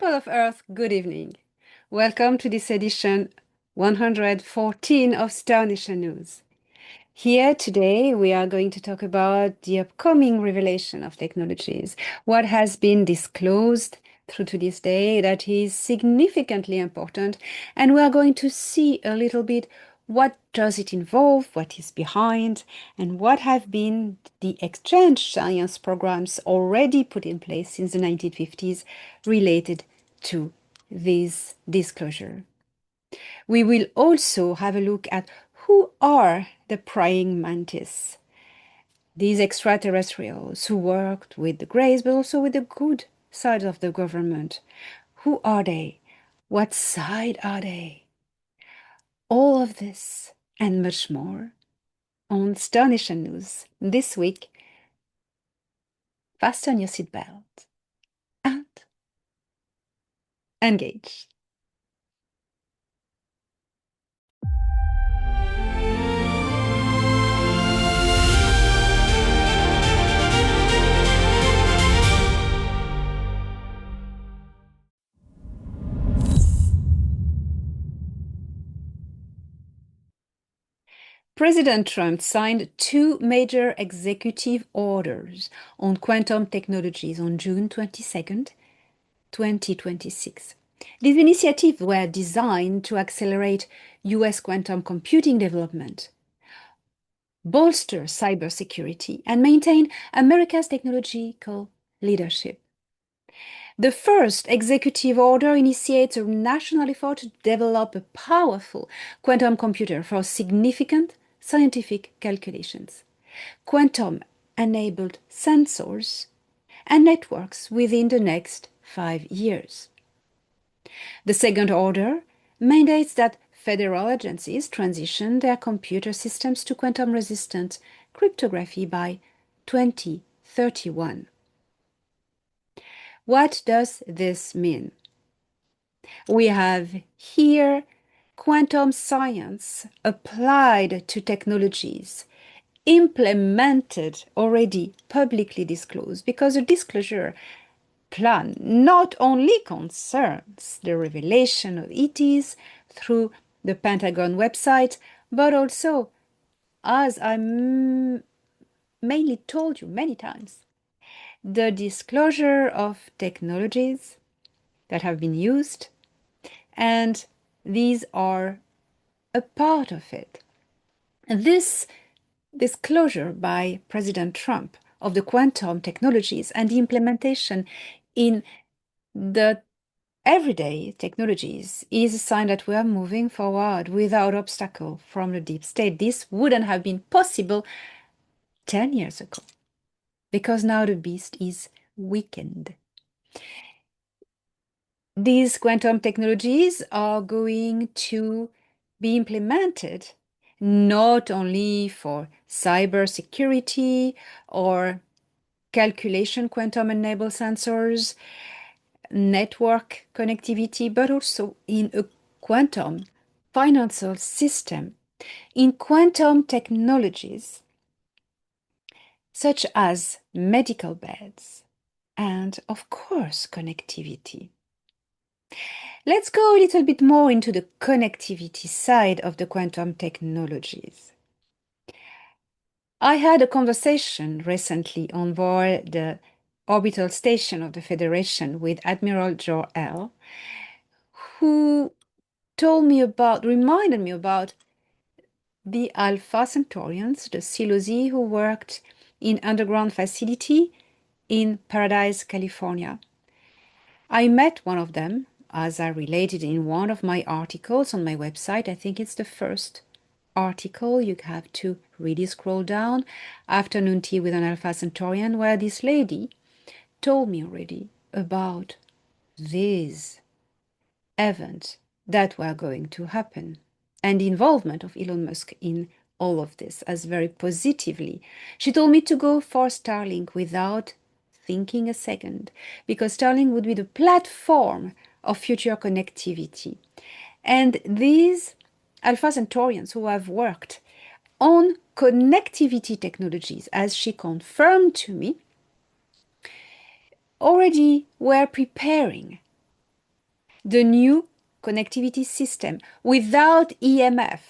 People of Earth, good evening. Welcome to this edition 114 of Star Nation News. Here today, we are going to talk about the upcoming revelation of technologies, what has been disclosed through to this day that is significantly important, and we are going to see a little bit what does it involve, what is behind, and what have been the exchange science programs already put in place since the 1950s related to this disclosure. We will also have a look at who are the praying mantis, these extraterrestrials who worked with the grays but also with the good side of the government. Who are they? What side are they? All of this and much more on Star Nation News this week. Fasten your seatbelt and engage. President Trump signed two major executive orders on quantum technologies on June 22nd, 2026. These initiatives were designed to accelerate US quantum computing development, bolster cybersecurity, and maintain America's technological leadership. The first executive order initiates a national effort to develop a powerful quantum computer for significant scientific calculations, quantum-enabled sensors, and networks within the next 5 years. The second order mandates that federal agencies transition their computer systems to quantum-resistant cryptography by 2031. What does this mean? We have here quantum science applied to technologies implemented, already publicly disclosed, because the disclosure plan not only concerns the revelation of ETs through the Pentagon website, but also, as I mainly told you many times, the disclosure of technologies that have been used, and these are a part of it. This disclosure by President Trump of the quantum technologies and the implementation in the everyday technologies is a sign that we are moving forward without obstacle from the deep state. This wouldn't have been possible 10 years ago, because now the beast is weakened. These quantum technologies are going to be implemented not only for cybersecurity or calculation quantum-enabled sensors, network connectivity, but also in a quantum financial system, in quantum technologies such as medical beds, and of course, connectivity. Let's go a little bit more into the connectivity side of the quantum technologies. I had a conversation recently on board the orbital station of the Federation with Admiral Jor-El, who reminded me about the Alpha Centaurians, the Silozi, who worked in underground facility in Paradise, California. I met one of them, as I related in one of my articles on my website. I think it's the first article. You have to really scroll down. Afternoon Tea with an Alpha Centaurian, where this lady told me already about these events that were going to happen, and the involvement of Elon Musk in all of this as very positively. She told me to go for Starlink without thinking a second, because Starlink would be the platform of future connectivity. And these Alpha Centaurians who have worked on connectivity technologies, as she confirmed to me, already were preparing the new connectivity system without EMF.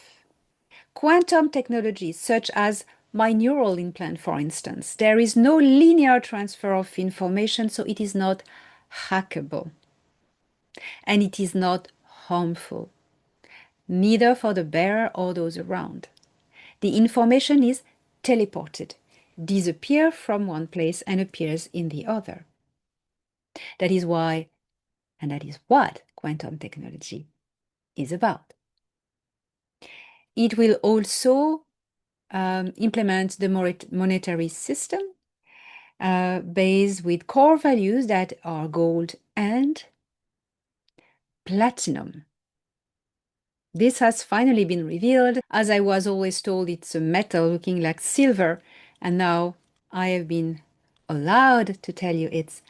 Quantum technologies such as my neural implant, for instance, there is no linear transfer of information, so it is not hackable and it is not harmful, neither for the bearer or those around. The information is teleported, disappears from one place and appears in the other. That is why, and that is what quantum technology is about. It will also implement the monetary system based with core values that are gold and platinum. This has finally been revealed. As I was always told, it's a metal looking like silver, and now I have been allowed to tell you it's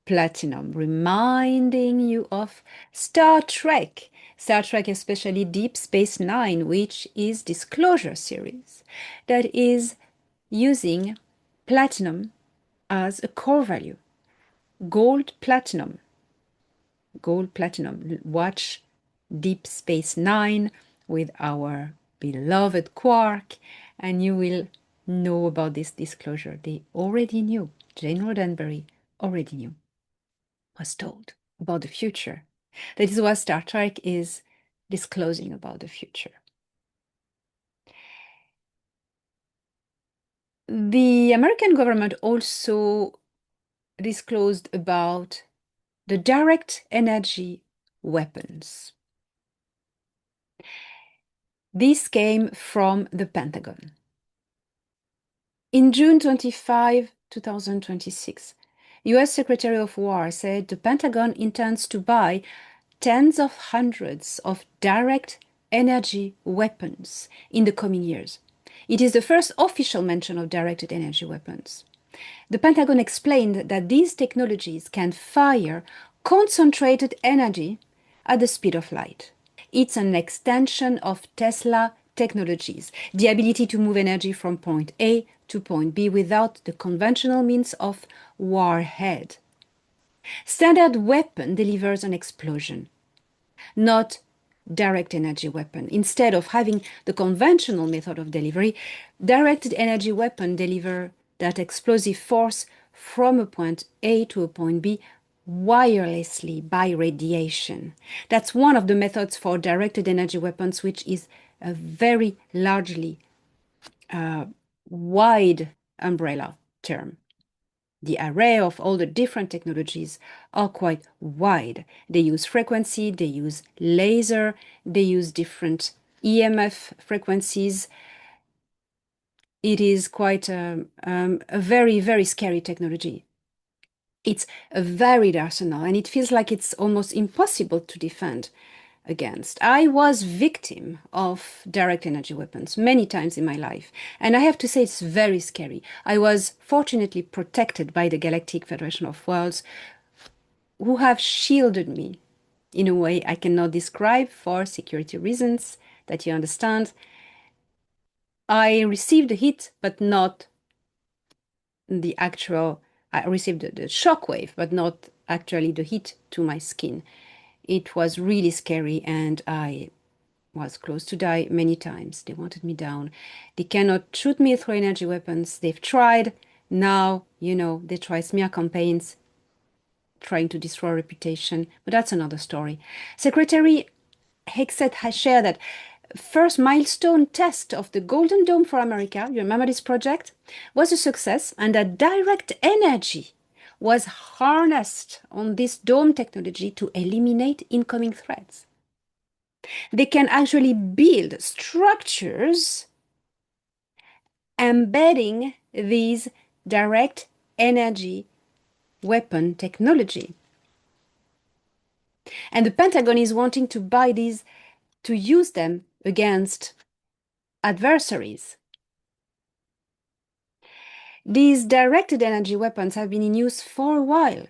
platinum, reminding you of Star Trek. Star Trek, especially Deep Space Nine, which is Disclosure series, that is using platinum as a core value. Gold, platinum. Gold, platinum. Watch Deep Space Nine with our beloved Quark, and you will know about this disclosure. They already knew. Jane Roddenberry already knew, was told about the future. That is what Star Trek is disclosing about the future. The American government also disclosed about the direct energy weapons. This came from the Pentagon. In June 25, 2026, US Secretary of War said the Pentagon intends to buy tens of hundreds of direct energy weapons in the coming years. It is the first official mention of directed energy weapons. The Pentagon explained that these technologies can fire concentrated energy at the speed of light. It's an extension of Tesla technologies, the ability to move energy from point A to point B without the conventional means of warhead. Standard weapon delivers an explosion, not direct energy weapon. Instead of having the conventional method of delivery, directed energy weapon deliver that explosive force from a point A to a point B wirelessly by radiation. That's one of the methods for directed energy weapons, which is a very largely wide umbrella term. The array of all the different technologies are quite wide. They use frequency, they use laser, they use different EMF frequencies. It is quite a very, very scary technology. It's a varied arsenal, and it feels like it's almost impossible to defend against. I was victim of direct energy weapons many times in my life, and I have to say it's very scary. I was fortunately protected by the Galactic Federation of Worlds, who have shielded me in a way I cannot describe for security reasons that you understand. I received the hit, but not the actual, I received the shock wave, but not actually the hit to my skin. It was really scary, and I was close to die many times. They wanted me down. They cannot shoot me through energy weapons. They've tried. Now, they try smear campaigns, trying to destroy reputation, but that's another story. Secretary Hexet has shared that first milestone test of the Golden Dome for America, you remember this project, was a success, and that direct energy was harnessed on this dome technology to eliminate incoming threats. They can actually build structures embedding these direct energy weapon technology. And the Pentagon is wanting to buy these to use them against adversaries. These directed energy weapons have been in use for a while,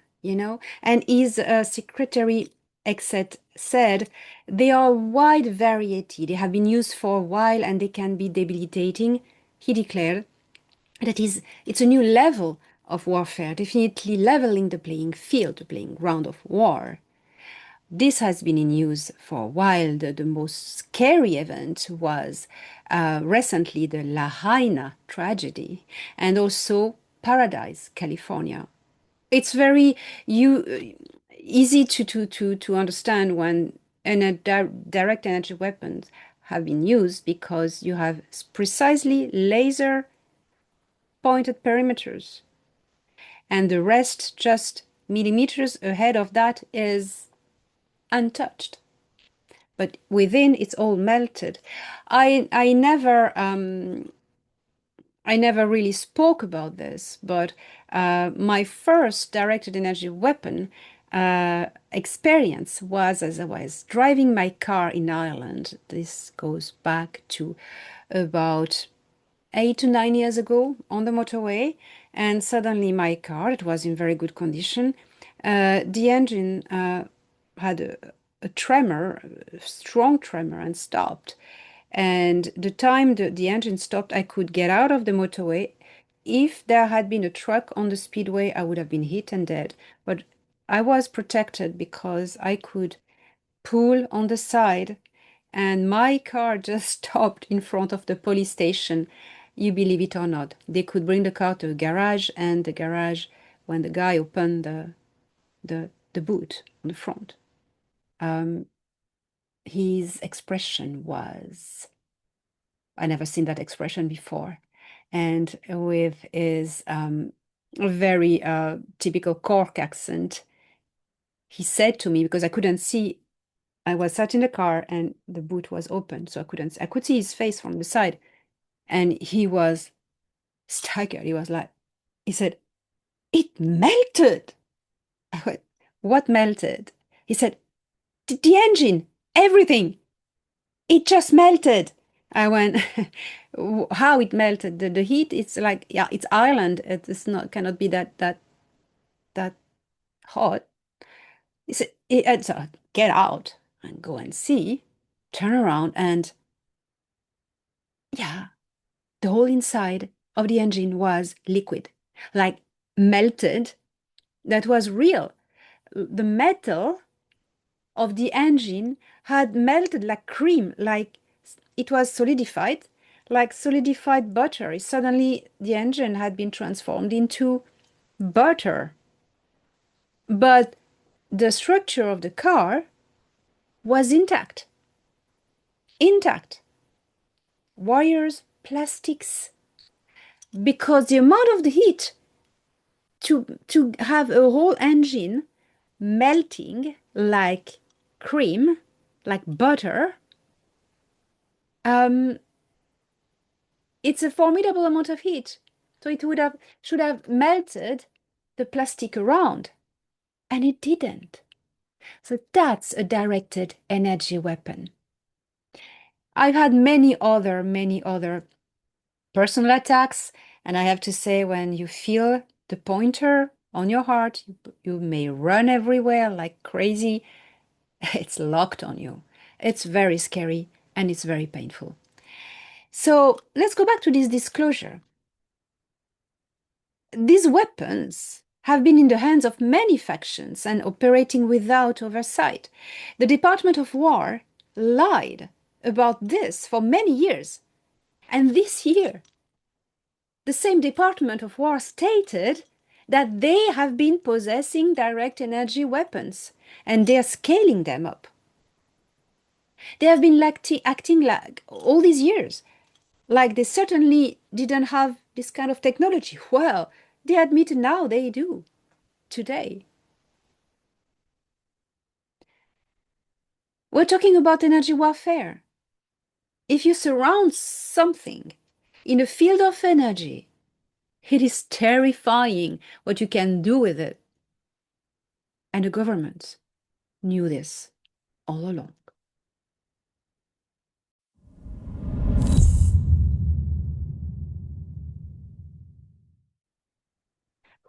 and his Secretary Exet said they are wide variety. They have been used for a while and they can be debilitating. He declared that it's a new level of warfare, definitely leveling the playing field, the playing ground of war. This has been in use for a while. The most scary event was recently the Lahaina tragedy and also Paradise, California. It's very easy to understand when direct energy weapons have been used because you have precisely laser pointed perimeters, and the rest just millimeters ahead of that is untouched. But within, it's all melted. I I never um, I never really spoke about this, but my first directed energy weapon experience was as I was driving my car in Ireland. This goes back to about 8 to 9 years ago on the motorway, and suddenly my car, it was in very good condition, the engine had a tremor, a strong tremor, and stopped. And the time the engine stopped, I could get out of the motorway. If there had been a truck on the speedway, I would have been hit and dead. But I was protected because I could pull on the side, and my car just stopped in front of the police station. You believe it or not, they could bring the car to a garage, and the garage, when the guy opened the boot on the front, um, his expression was, I never seen that expression before. And with his very typical Cork accent, he said to me, because I couldn't see, I was sat in the car and the boot was open, so I could see his face from the side. And he was staggered. He was like, he said, "It melted." I went, "What melted?" He said, The engine, everything. It just melted." I went, "How it melted? The heat, it's like, yeah, it's Ireland. It's not, cannot be that hot." He said, so get out and go and see, turn around, and yeah, the whole inside of the engine was liquid, like melted. That was real. The metal of the engine had melted like cream, like it was solidified, like solidified butter. Suddenly, the engine had been transformed into butter. But the structure of the car was intact. Intact. Wires, plastics, because the amount of the heat to have a whole engine melting like cream, like butter, um, it's a formidable amount of heat. So it would have should have melted the plastic around, and it didn't. So that's a directed energy weapon. I've had many other personal attacks, and I have to say, when you feel the pointer on your heart, you may run everywhere like crazy. It's locked on you. It's very scary and it's very painful. So let's go back to this disclosure. These weapons have been in the hands of many factions and operating without oversight. The Department of War lied about this for many years. And this year, the same Department of War stated that they have been possessing direct energy weapons and they are scaling them up. They have been acting like all these years, like they certainly didn't have this kind of technology. Well, they admit now they do today. We're talking about energy warfare. If you surround something in a field of energy, it is terrifying what you can do with it. And the government knew this all along.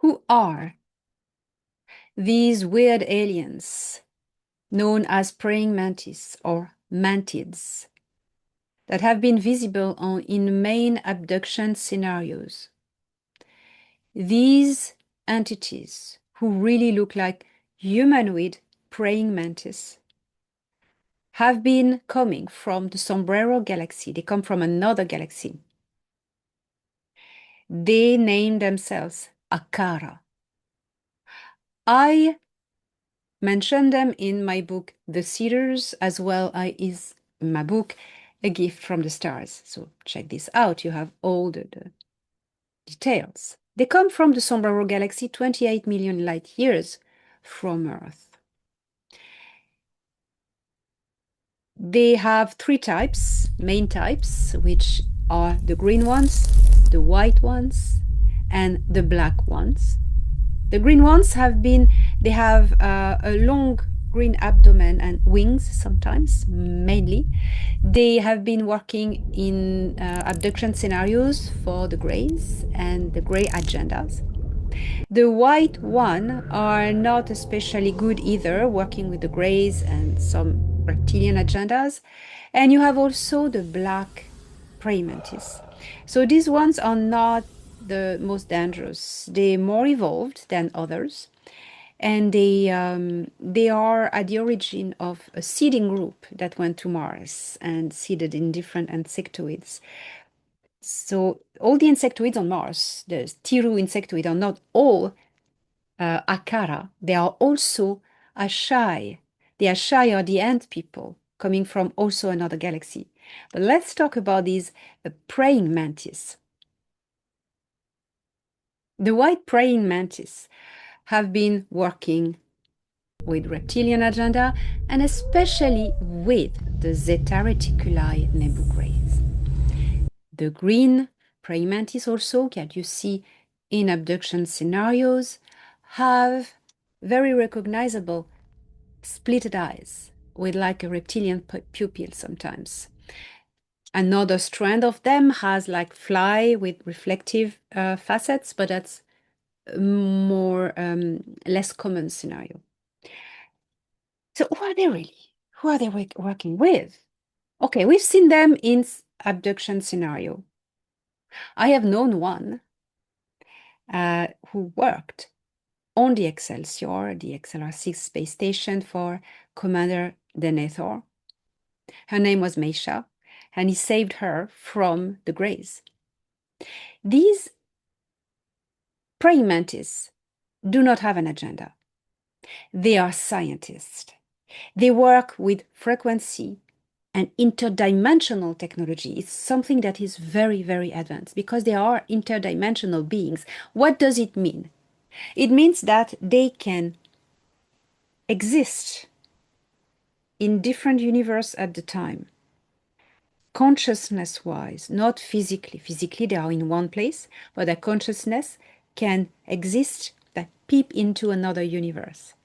Who are these weird aliens known as praying mantis or mantids that have been visible in main abduction scenarios? These entities, who really look like humanoid praying mantis have been coming from the Sombrero galaxy. They come from another galaxy. They name themselves Akara. I mention them in my book, The Cedars, as well as in my book, A Gift from the Stars. So check this out. You have all the details. They come from the Sombrero galaxy, 28 million light years from Earth. They have three types, main types, which are the green ones, the white ones, and the black ones. The green ones they have a long green abdomen and wings sometimes, mainly. They have been working in abduction scenarios for the Greys and the Grey agendas. The white one are not especially good either, working with the Greys and some reptilian agendas. And you have also the black praying mantis. So these ones are not the most dangerous. They're more evolved than others, and they are at the origin of a seeding group that went to Mars and seeded in different insectoids. So all the insectoids on Mars, the Tiru insectoid, are not all Akara. They are also Ashai. The Ashai are the ant people coming from also another galaxy. But let's talk about these praying mantis. The white praying mantis have been working with reptilian agenda and especially with the Zeta Reticuli nebugrays. The green praying mantis also, that you see in abduction scenarios, have very recognizable splitted eyes with like a reptilian pupil sometimes. Another strand of them has like fly with reflective facets, but that's more less common scenario. So who are they really? Who are they working with? Okay, we've seen them in abduction scenario. I have known one who worked on the Excelsior, the XLR-6 space station for Commander Denethor. Her name was Meisha, and he saved her from the Greys. These praying mantis do not have an agenda. They are scientists. They work with frequency and interdimensional technology. It's something that is very, very advanced because they are interdimensional beings. What does it mean? It means that they can exist in different universes at the time, consciousness-wise, not physically. Physically, they are in one place, but their consciousness can exist that peep into another universe.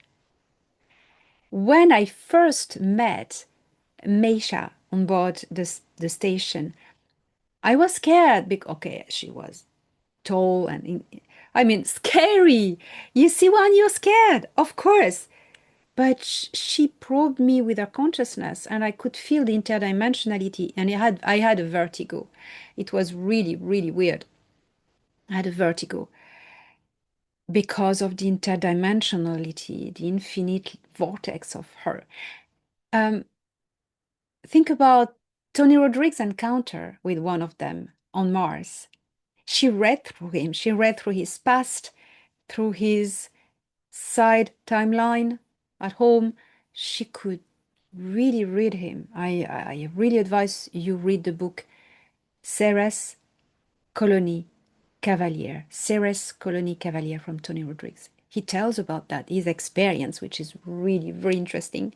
When I first met Meisha on board the station, I was scared because, okay, she was tall and, I mean, scary. You see when you're scared, of course. But she probed me with her consciousness, and I could feel the interdimensionality, and I had a vertigo. It was really, really weird. I had a vertigo because of the interdimensionality, the infinite vortex of her. Think about Tony Rodriguez's encounter with one of them on Mars. She read through him. She read through his past, through his side timeline at home. She could really read him. I really advise you read the book Ceres Colony Cavalier. Ceres Colony Cavalier from Tony Rodriguez. He tells about that, his experience, which is really very interesting.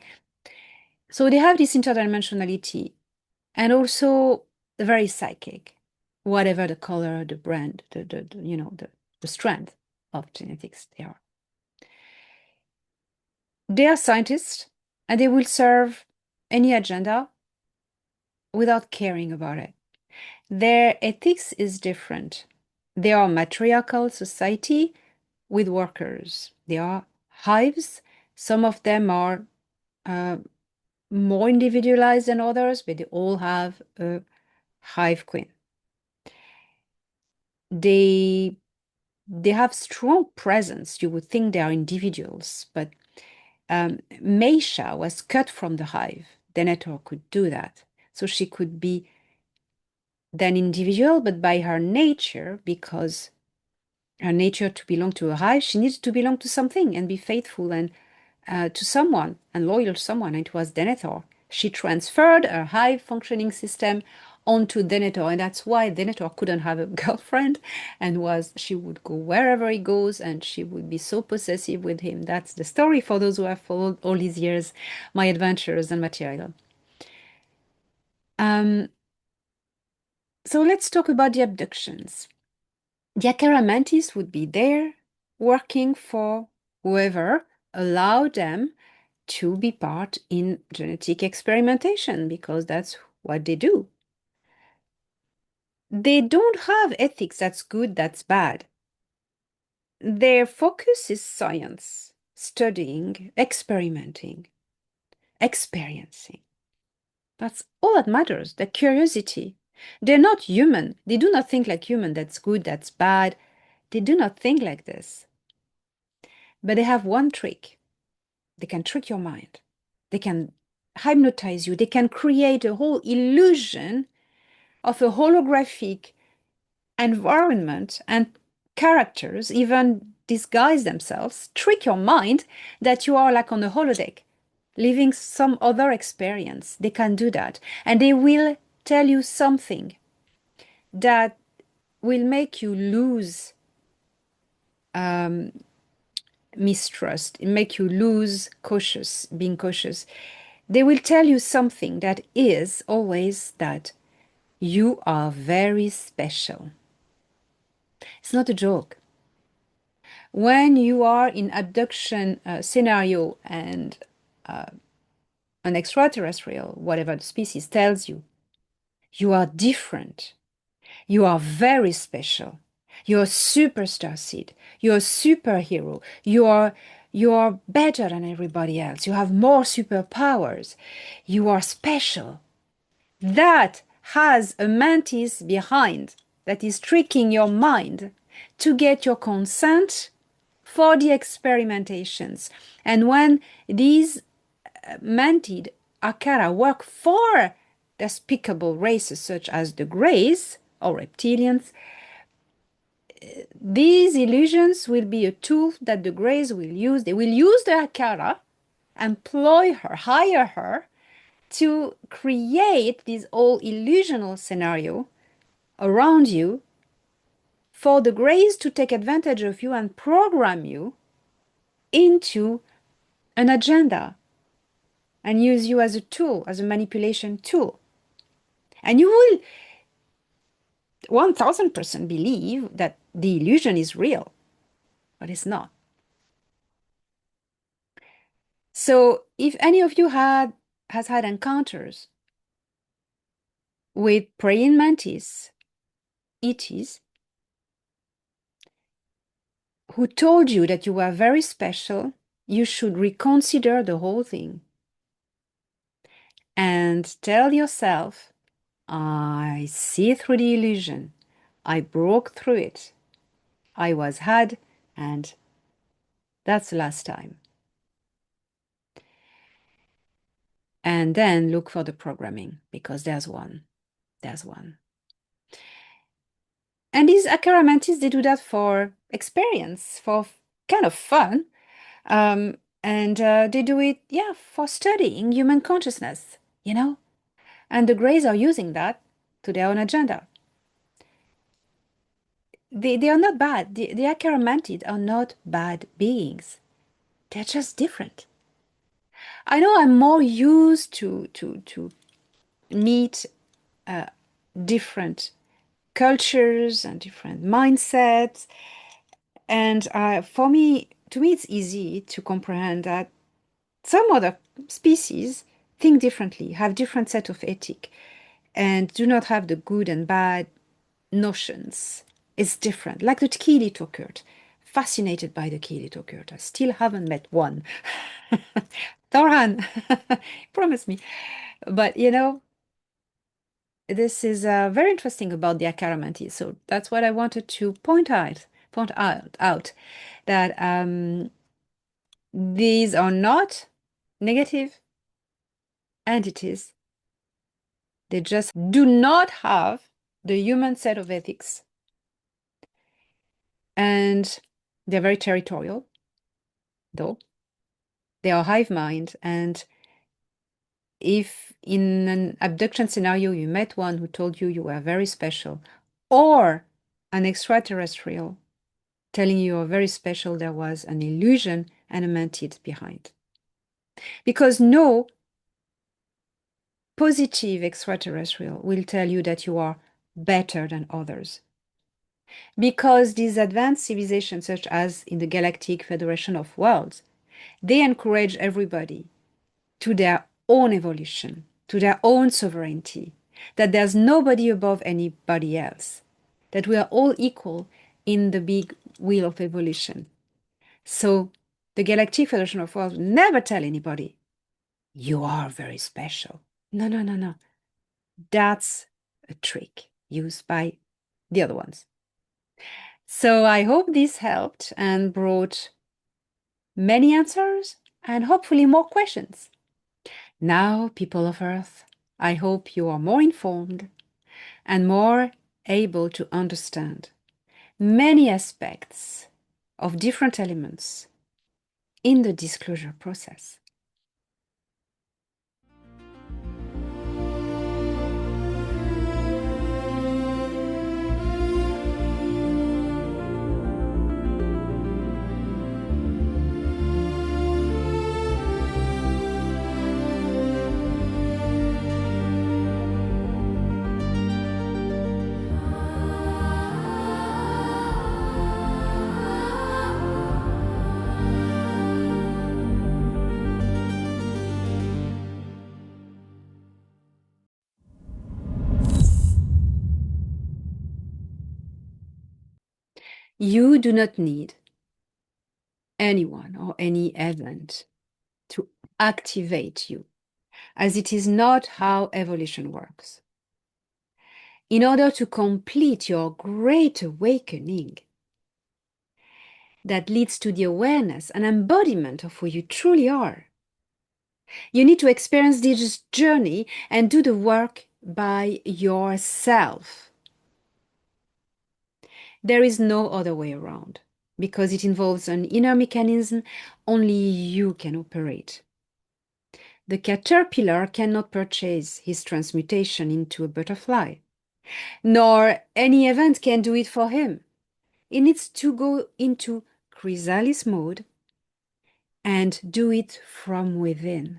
So they have this interdimensionality and also very psychic, whatever the color, the brand, the strength of genetics they are. They are scientists and they will serve any agenda without caring about it. Their ethics is different. They are matriarchal society with workers. They are hives. Some of them are more individualized than others, but they all have a hive queen. They have strong presence. You would think they are individuals, but Meisha was cut from the hive. Denethor could do that. So she could be then individual, but by her nature, because her nature to belong to a hive, she needs to belong to something and be faithful and to someone and loyal to someone. And it was Denethor. She transferred her hive functioning system onto Denethor, and that's why Denethor couldn't have a girlfriend, and was she would go wherever he goes, and she would be so possessive with him. That's the story for those who have followed all these years my adventures and material. Um, so let's talk about the abductions. The Acaramantis would be there working for whoever allowed them to be part in genetic experimentation because that's what they do. They don't have ethics that's good, that's bad. Their focus is science, studying, experimenting, experiencing. That's all that matters, the curiosity. They're not human. They do not think like human, that's good, that's bad. They do not think like this. But they have one trick. They can trick your mind. They can hypnotize you. They can create a whole illusion of a holographic environment and characters, even disguise themselves, trick your mind that you are like on a holodeck, living some other experience. They can do that. And they will tell you something that will make you lose um, mistrust, make you lose being cautious. They will tell you something that is always that you are very special. It's not a joke. When you are in abduction scenario and an extraterrestrial, whatever the species, tells you, you are different, you are very special, you're a superstar seed, you're a superhero, you are better than everybody else, you have more superpowers, you are special. That has a mantis behind that is tricking your mind to get your consent for the experimentations. And when these mantid akara work for despicable races such as the Greys or reptilians, these illusions will be a tool that the Greys will use. They will use the akara, employ her, hire her to create this whole illusional scenario around you for the Greys to take advantage of you and program you into an agenda and use you as a tool, as a manipulation tool. And you will 1000% believe that the illusion is real, but it's not. So if any of you has had encounters with praying mantis, ETs, who told you that you were very special, you should reconsider the whole thing and tell yourself, I see through the illusion. I broke through it. I was had, and that's the last time. And then look for the programming, because there's one. There's one. And these Akaramantis, they do that for experience, for kind of fun. And they do it, yeah, for studying human consciousness, you know? And the Greys are using that to their own agenda. They are not bad. The Akaramantids are not bad beings. They're just different. I know I'm more used to meet different cultures and different mindsets. And to me, it's easy to comprehend that some other species think differently, have different set of ethic, and do not have the good and bad notions. It's different. Like the Kilitokurt. Fascinated by the Kilitokurt. I still haven't met one. Torhan, promise me. But this is very interesting about the Akaramanti. So that's what I wanted to point out that These are not negative entities. They just do not have the human set of ethics. And they're very territorial, though. They are hive mind. And if in an abduction scenario you met one who told you you were very special, or an extraterrestrial telling you you're very special, there was an illusion and a mantid behind. Because no positive extraterrestrial will tell you that you are better than others. Because these advanced civilizations, such as in the Galactic Federation of Worlds, they encourage everybody to their own evolution, to their own sovereignty, that there's nobody above anybody else, that we are all equal in the big wheel of evolution. So the Galactic Federation of Worlds never tell anybody, you are very special. No, no, no, no. That's a trick used by the other ones. So I hope this helped and brought many answers and hopefully more questions. Now, people of Earth, I hope you are more informed and more able to understand many aspects of different elements in the disclosure process. You do not need anyone or any event to activate you, as it is not how evolution works. In order to complete your great awakening that leads to the awareness and embodiment of who you truly are, you need to experience this journey and do the work by yourself. There is no other way around, because it involves an inner mechanism only you can operate. The caterpillar cannot purchase his transmutation into a butterfly, nor any event can do it for him. He needs to go into chrysalis mode and do it from within.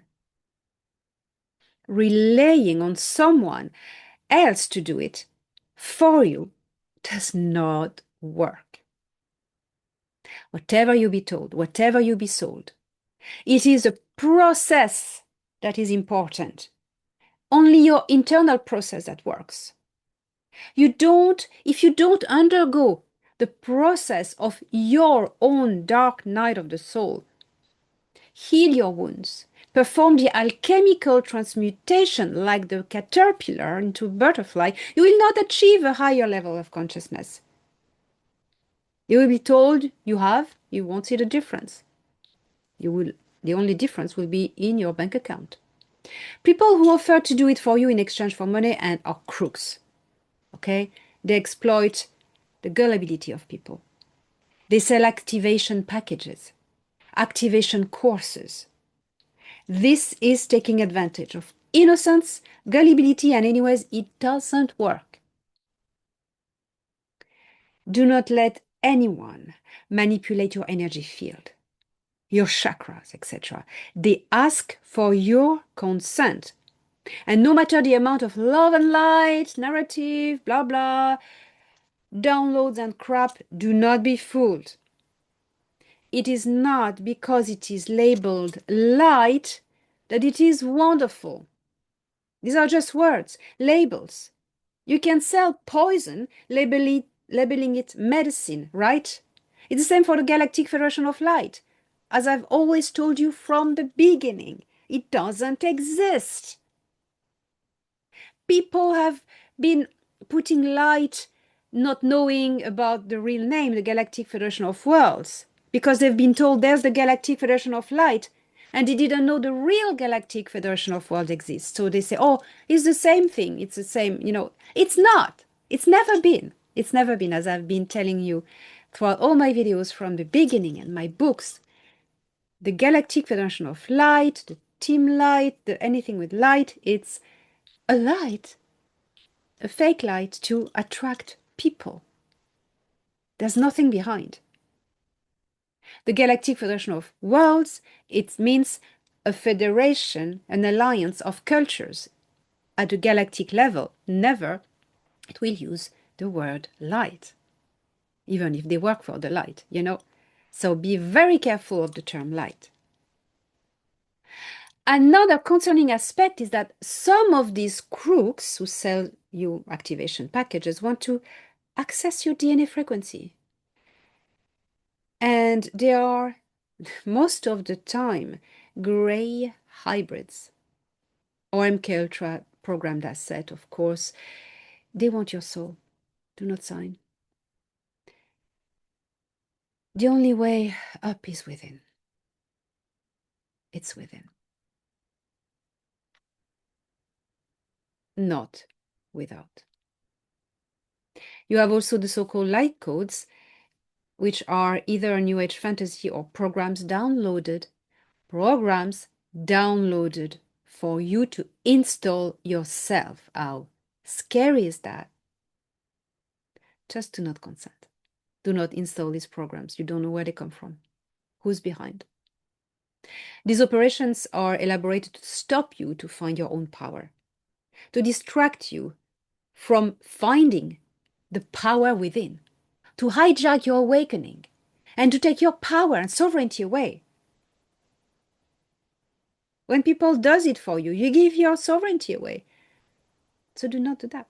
Relying on someone else to do it for you does not work. Whatever you be told, whatever you be sold, it is the process that is important. Only your internal process that works. If you don't undergo the process of your own dark night of the soul, heal your wounds, perform the alchemical transmutation like the caterpillar into butterfly, you will not achieve a higher level of consciousness. You will be told you won't see the difference. The only difference will be in your bank account. People who offer to do it for you in exchange for money and are crooks. Okay? They exploit the gullibility of people. They sell activation packages, activation courses. This is taking advantage of innocence, gullibility, and anyways, it doesn't work. Do not let anyone manipulate your energy field, your chakras, etc. They ask for your consent. And no matter the amount of love and light, narrative, blah, blah, downloads and crap, do not be fooled. It is not because it is labeled light that it is wonderful. These are just words, labels. You can sell poison, labeling it medicine, right? It's the same for the Galactic Federation of Light. As I've always told you from the beginning, it doesn't exist. People have been putting light, not knowing about the real name, the Galactic Federation of Worlds. because they've been told there's the Galactic Federation of Light, and they didn't know the real Galactic Federation of Worlds exists. So they say, oh, it's the same thing. It's the same, It's not. It's never been. It's never been, as I've been telling you throughout all my videos from the beginning and my books. The Galactic Federation of Light, the Team Light, anything with light, it's a light, a fake light to attract people. There's nothing behind. The Galactic Federation of Worlds, it means a federation, an alliance of cultures at a galactic level. Never it will use the word light, even if they work for the light, So be very careful of the term light. Another concerning aspect is that some of these crooks who sell you activation packages want to access your DNA frequency. And they are, most of the time, gray hybrids. Or MK Ultra programmed asset, of course. They want your soul. Do not sign. The only way up is within. It's within. Not without. You have also the so-called light codes, which are either a New Age fantasy or programs downloaded for you to install yourself. How scary is that? Just do not consent. Do not install these programs. You don't know where they come from. Who's behind? These operations are elaborated to stop you to find your own power, to distract you from finding the power within, to hijack your awakening, and to take your power and sovereignty away. When people does it for you, you give your sovereignty away. So do not do that.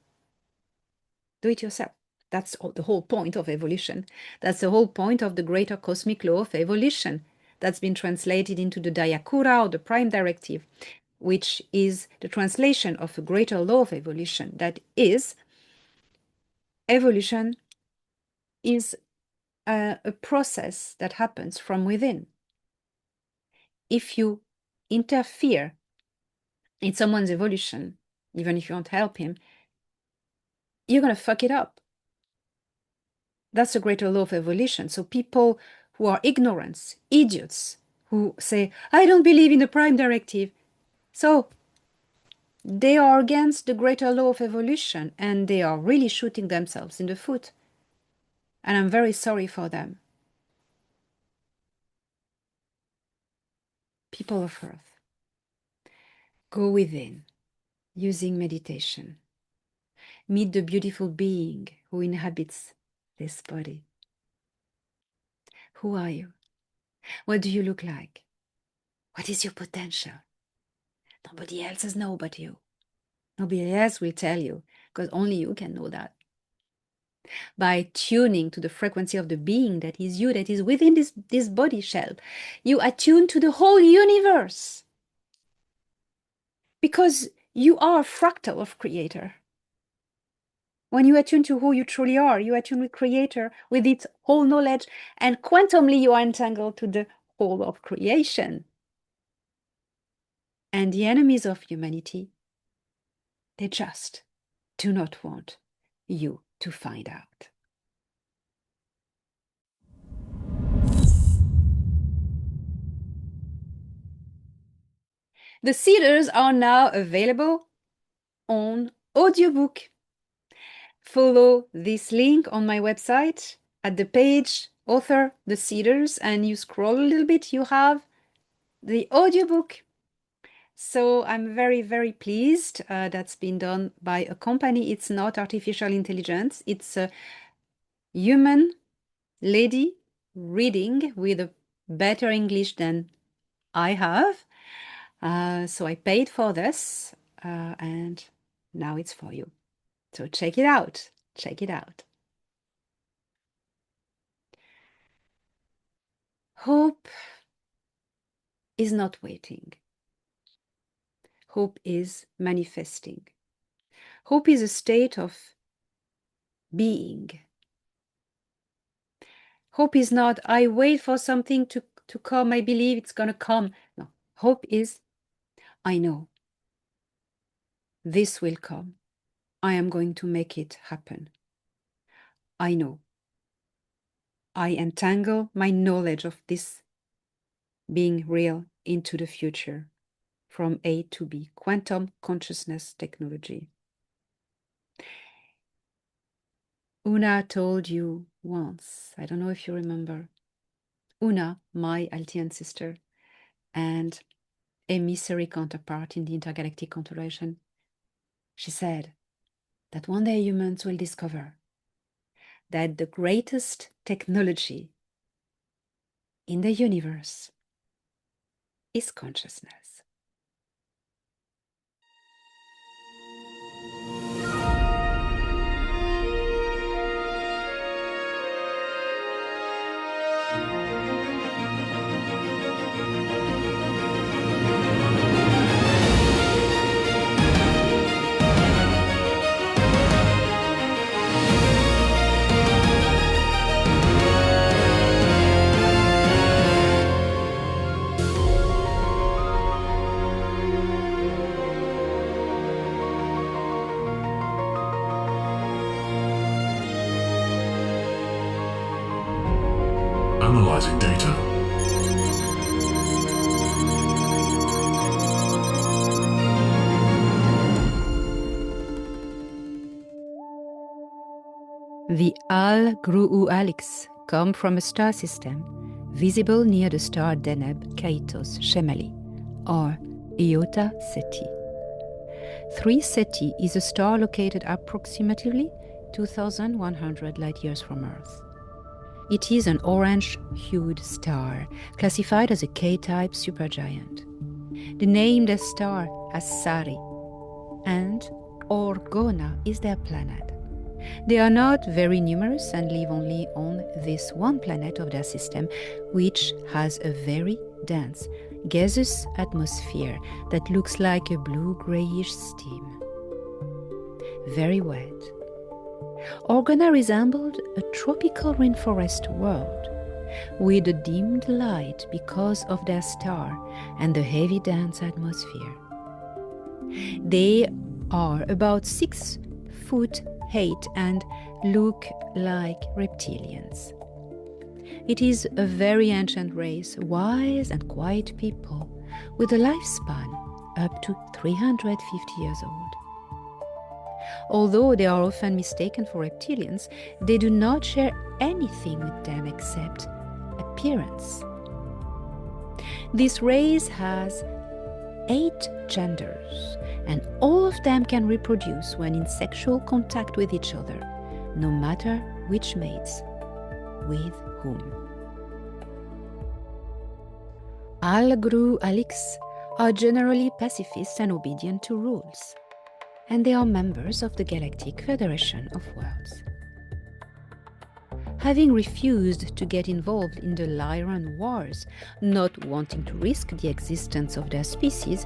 Do it yourself. That's the whole point of evolution. That's the whole point of the greater cosmic law of evolution that's been translated into the Dayakura or the Prime Directive, which is the translation of a greater law of evolution. That is, evolution is a process that happens from within. If you interfere in someone's evolution, even if you won't help him, you're going to fuck it up. That's a greater law of evolution. So people who are ignorance, idiots, who say, I don't believe in the Prime Directive, so they are against the greater law of evolution, and they are really shooting themselves in the foot. And I'm very sorry for them. People of Earth, go within using meditation. Meet the beautiful being who inhabits this body. Who are you? What do you look like? What is your potential? Nobody else has know but you. Nobody else will tell you, because only you can know that. By tuning to the frequency of the being that is you, that is within this body shell, you attune to the whole universe. Because you are a fractal of Creator. When you attune to who you truly are, you attune with Creator, with its whole knowledge, and quantumly you are entangled to the whole of creation. And the enemies of humanity, they just do not want you to find out. The Seeders are now available on audiobook. Follow this link on my website at the page author The Seeders, and you scroll a little bit, you have the audiobook. So I'm very, very pleased that's been done by a company. It's not artificial intelligence. It's a human lady reading with a better English than I have. So I paid for this, and now it's for you. So check it out. Check it out. Hope is not waiting. Hope is manifesting. Hope is a state of being. Hope is not, I wait for something to come, I believe it's going to come. No, hope is, I know this will come. I am going to make it happen. I know. I entangle my knowledge of this being real into the future, from A to B, quantum consciousness technology. Una told you once, I don't know if you remember, Una, my Altian sister, and emissary counterpart in the intergalactic confederation, she said that one day humans will discover that the greatest technology in the universe is consciousness. Analyzing data. The Al-Gru'u Alix come from a star system visible near the star Deneb Kaitos Shemali, or Iota Ceti. 3 Ceti is a star located approximately 2,100 light-years from Earth. It is an orange-hued star, classified as a K-type supergiant. They named the star as Sari, and Orgona is their planet. They are not very numerous and live only on this one planet of their system, which has a very dense, gaseous atmosphere that looks like a blue-grayish steam. Very wet. Orgona resembled a tropical rainforest world, with a dimmed light because of their star and the heavy dense atmosphere. They are about 6'8" and look like reptilians. It is a very ancient race, wise and quiet people, with a lifespan up to 350 years old. Although they are often mistaken for reptilians, they do not share anything with them except appearance. This race has 8 genders, and all of them can reproduce when in sexual contact with each other, no matter which mates with whom. Al-Gru Alix are generally pacifist and obedient to rules, and they are members of the Galactic Federation of Worlds. Having refused to get involved in the Lyran Wars, not wanting to risk the existence of their species,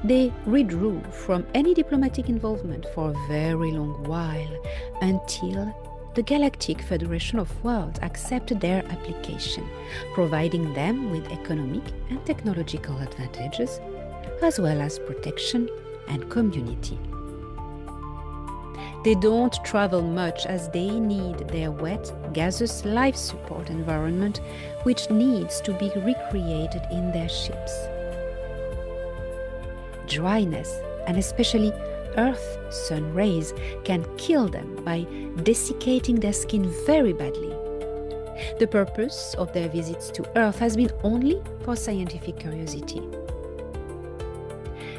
they withdrew from any diplomatic involvement for a very long while, until the Galactic Federation of Worlds accepted their application, providing them with economic and technological advantages, as well as protection and community. They don't travel much as they need their wet, gaseous life support environment, which needs to be recreated in their ships. Dryness, and especially Earth-sun rays, can kill them by desiccating their skin very badly. The purpose of their visits to Earth has been only for scientific curiosity.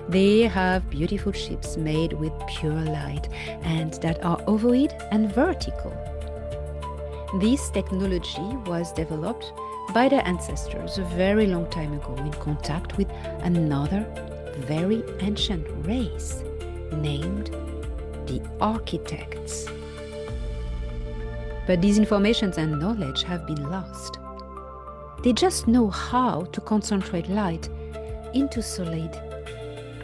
They have beautiful ships made with pure light and that are ovoid and vertical. This technology was developed by their ancestors a very long time ago in contact with another very ancient race named the Architects. But these informations and knowledge have been lost. They just know how to concentrate light into solid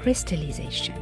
crystallization.